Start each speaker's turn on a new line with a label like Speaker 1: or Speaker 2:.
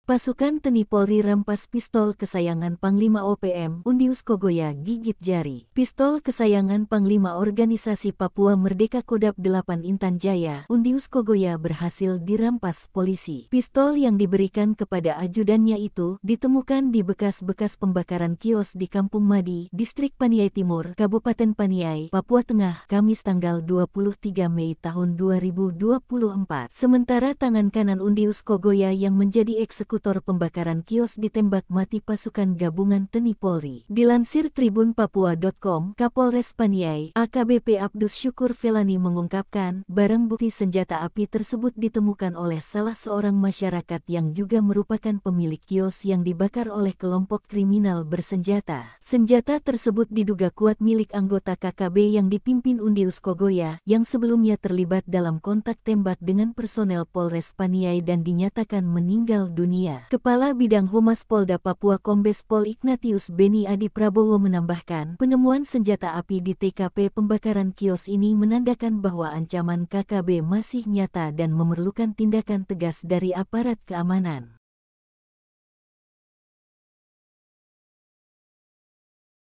Speaker 1: Pasukan TNI Polri rampas pistol kesayangan Panglima OPM, Undius Kogoya gigit jari. Pistol kesayangan Panglima Organisasi Papua Merdeka Kodap 8 Intan Jaya, Undius Kogoya berhasil dirampas polisi. Pistol yang diberikan kepada ajudannya itu ditemukan di bekas-bekas pembakaran kios di Kampung Madi, Distrik Paniai Timur, Kabupaten Paniai, Papua Tengah, Kamis tanggal 23 Mei tahun 2024. Sementara tangan kanan Undius Kogoya yang menjadi eksekutor pembakaran kios ditembak mati pasukan gabungan TNI Polri. Dilansir tribunpapua.com, Kapolres Paniai, AKBP Abdus Syukur Felani mengungkapkan, barang bukti senjata api tersebut ditemukan oleh salah seorang masyarakat yang juga merupakan pemilik kios yang dibakar oleh kelompok kriminal bersenjata. Senjata tersebut diduga kuat milik anggota KKB yang dipimpin Undius Kogoya, yang sebelumnya terlibat dalam kontak tembak dengan personel Polres Paniai dan dinyatakan meninggal dunia. Kepala Bidang Humas Polda Papua Kombes Pol Ignatius Beni Adi Prabowo menambahkan, penemuan senjata api di TKP pembakaran kios ini menandakan bahwa ancaman KKB masih nyata dan memerlukan tindakan tegas dari aparat keamanan.